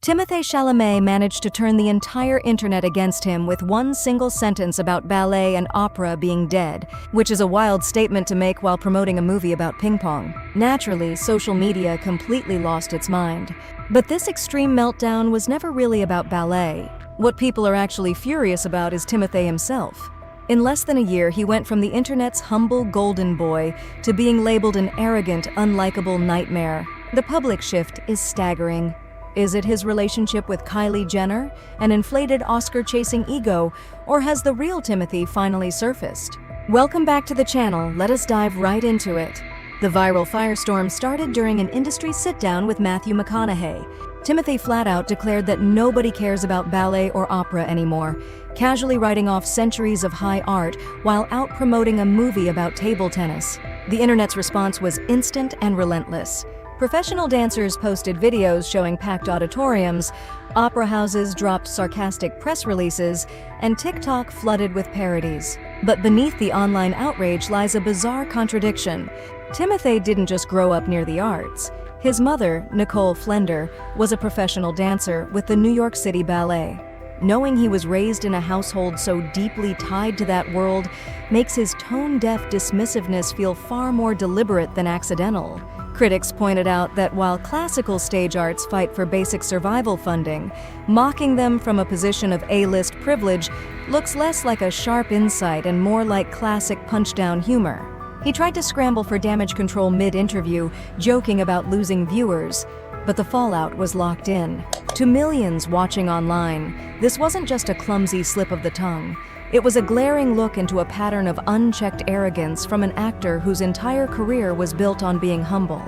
Timothée Chalamet managed to turn the entire internet against him with one single sentence about ballet and opera being dead, which is a wild statement to make while promoting a movie about ping pong. Naturally, social media completely lost its mind. But this extreme meltdown was never really about ballet. What people are actually furious about is Timothée himself. In less than a year, he went from the internet's humble golden boy to being labeled an arrogant, unlikable nightmare. The public shift is staggering. Is it his relationship with Kylie Jenner, an inflated Oscar-chasing ego, or has the real Timothée finally surfaced? Welcome back to the channel, let us dive right into it. The viral firestorm started during an industry sit-down with Matthew McConaughey. Timothée flat out declared that nobody cares about ballet or opera anymore, casually writing off centuries of high art while out promoting a movie about table tennis. The internet's response was instant and relentless. Professional dancers posted videos showing packed auditoriums, opera houses dropped sarcastic press releases, and TikTok flooded with parodies. But beneath the online outrage lies a bizarre contradiction. Timothée didn't just grow up near the arts. His mother, Nicole Flender, was a professional dancer with the New York City Ballet. Knowing he was raised in a household so deeply tied to that world makes his tone-deaf dismissiveness feel far more deliberate than accidental. Critics pointed out that while classical stage arts fight for basic survival funding, mocking them from a position of A-list privilege looks less like a sharp insight and more like classic punch-down humor. He tried to scramble for damage control mid-interview, joking about losing viewers, but the fallout was locked in. To millions watching online, this wasn't just a clumsy slip of the tongue. It was a glaring look into a pattern of unchecked arrogance from an actor whose entire career was built on being humble.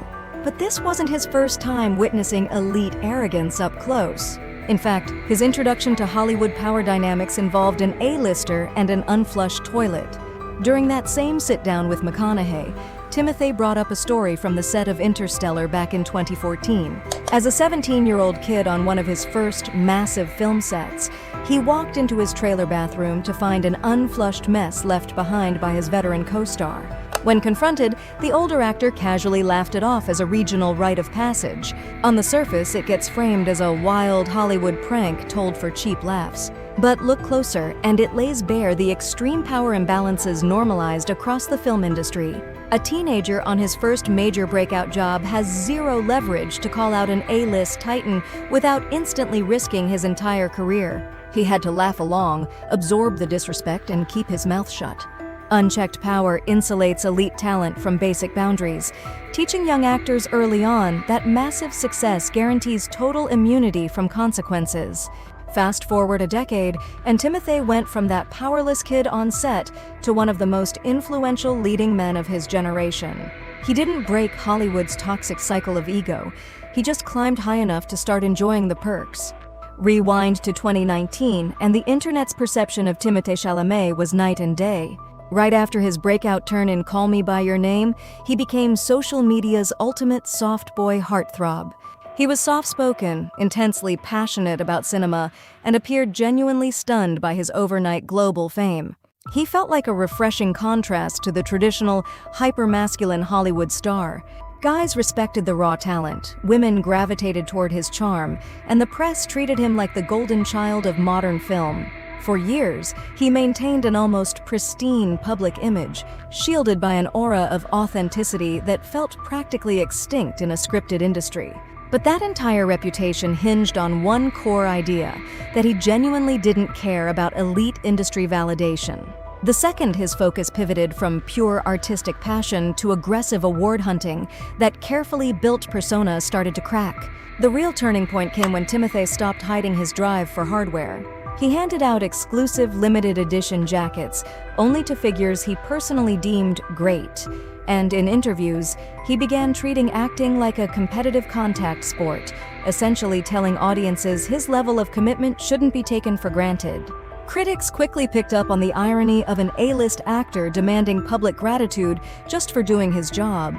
But this wasn't his first time witnessing elite arrogance up close. In fact, his introduction to Hollywood power dynamics involved an A-lister and an unflushed toilet. During that same sit-down with McConaughey, Timothée brought up a story from the set of Interstellar back in 2014. As a 17-year-old kid on one of his first massive film sets, he walked into his trailer bathroom to find an unflushed mess left behind by his veteran co-star. When confronted, the older actor casually laughed it off as a regional rite of passage. On the surface, it gets framed as a wild Hollywood prank told for cheap laughs. But look closer, and it lays bare the extreme power imbalances normalized across the film industry. A teenager on his first major breakout job has zero leverage to call out an A-list titan without instantly risking his entire career. He had to laugh along, absorb the disrespect, and keep his mouth shut. Unchecked power insulates elite talent from basic boundaries, teaching young actors early on that massive success guarantees total immunity from consequences. Fast forward a decade, and Timothée went from that powerless kid on set to one of the most influential leading men of his generation. He didn't break Hollywood's toxic cycle of ego. He just climbed high enough to start enjoying the perks. Rewind to 2019, and the internet's perception of Timothée Chalamet was night and day. Right after his breakout turn in Call Me By Your Name, he became social media's ultimate soft boy heartthrob. He was soft-spoken, intensely passionate about cinema, and appeared genuinely stunned by his overnight global fame. He felt like a refreshing contrast to the traditional, hyper-masculine Hollywood star. Guys respected the raw talent, women gravitated toward his charm, and the press treated him like the golden child of modern film. For years, he maintained an almost pristine public image, shielded by an aura of authenticity that felt practically extinct in a scripted industry. But that entire reputation hinged on one core idea, that he genuinely didn't care about elite industry validation. The second his focus pivoted from pure artistic passion to aggressive award hunting, that carefully built persona started to crack. The real turning point came when Timothée stopped hiding his drive for hardware. He handed out exclusive limited edition jackets, only to figures he personally deemed great. And in interviews, he began treating acting like a competitive contact sport, essentially telling audiences his level of commitment shouldn't be taken for granted. Critics quickly picked up on the irony of an A-list actor demanding public gratitude just for doing his job.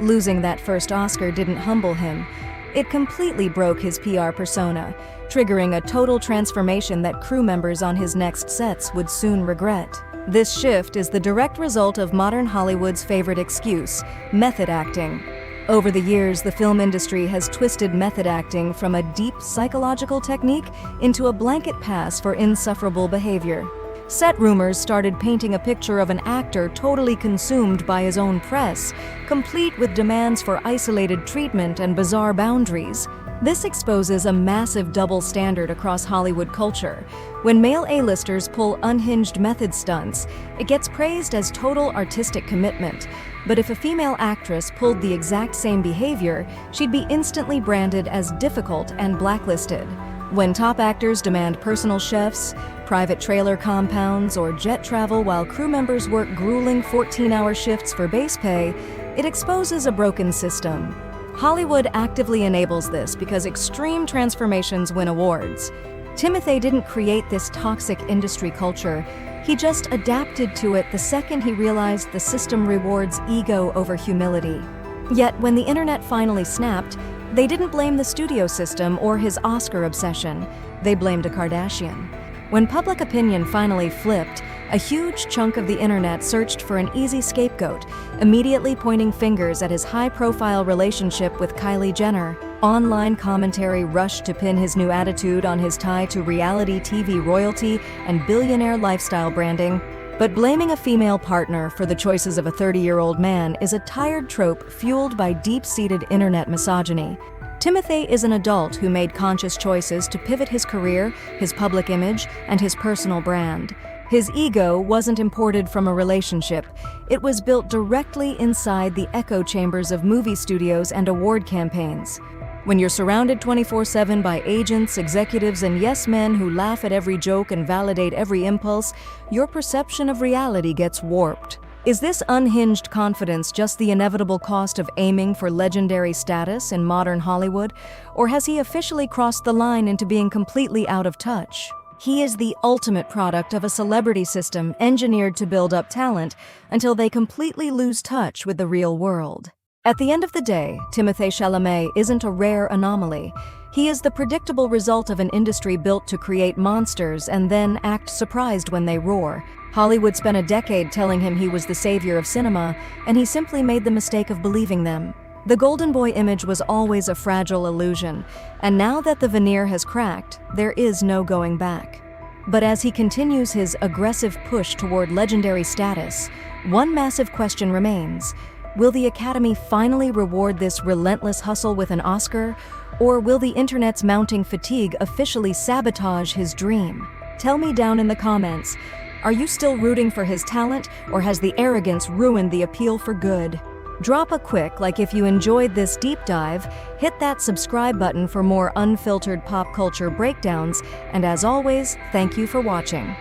Losing that first Oscar didn't humble him. It completely broke his PR persona, triggering a total transformation that crew members on his next sets would soon regret. This shift is the direct result of modern Hollywood's favorite excuse, method acting. Over the years, the film industry has twisted method acting from a deep psychological technique into a blanket pass for insufferable behavior. Set rumors started painting a picture of an actor totally consumed by his own press, complete with demands for isolated treatment and bizarre boundaries. This exposes a massive double standard across Hollywood culture. When male A-listers pull unhinged method stunts, it gets praised as total artistic commitment. But if a female actress pulled the exact same behavior, she'd be instantly branded as difficult and blacklisted. When top actors demand personal chefs, private trailer compounds, or jet travel while crew members work grueling 14-hour shifts for base pay, it exposes a broken system. Hollywood actively enables this because extreme transformations win awards. Timothée didn't create this toxic industry culture. He just adapted to it the second he realized the system rewards ego over humility. Yet when the internet finally snapped, they didn't blame the studio system or his Oscar obsession. They blamed a Kardashian. When public opinion finally flipped, a huge chunk of the internet searched for an easy scapegoat, immediately pointing fingers at his high-profile relationship with Kylie Jenner. Online commentary rushed to pin his new attitude on his tie to reality TV royalty and billionaire lifestyle branding. But blaming a female partner for the choices of a 30-year-old man is a tired trope fueled by deep-seated internet misogyny. Timothée is an adult who made conscious choices to pivot his career, his public image, and his personal brand. His ego wasn't imported from a relationship. It was built directly inside the echo chambers of movie studios and award campaigns. When you're surrounded 24/7 by agents, executives, and yes men who laugh at every joke and validate every impulse, your perception of reality gets warped. Is this unhinged confidence just the inevitable cost of aiming for legendary status in modern Hollywood, or has he officially crossed the line into being completely out of touch? He is the ultimate product of a celebrity system engineered to build up talent until they completely lose touch with the real world. At the end of the day, Timothée Chalamet isn't a rare anomaly. He is the predictable result of an industry built to create monsters and then act surprised when they roar. Hollywood spent a decade telling him he was the savior of cinema, and he simply made the mistake of believing them. The golden boy image was always a fragile illusion, and now that the veneer has cracked, there is no going back. But as he continues his aggressive push toward legendary status, one massive question remains. Will the Academy finally reward this relentless hustle with an Oscar, or will the internet's mounting fatigue officially sabotage his dream? Tell me down in the comments, are you still rooting for his talent, or has the arrogance ruined the appeal for good? Drop a quick like if you enjoyed this deep dive, hit that subscribe button for more unfiltered pop culture breakdowns, and as always, thank you for watching.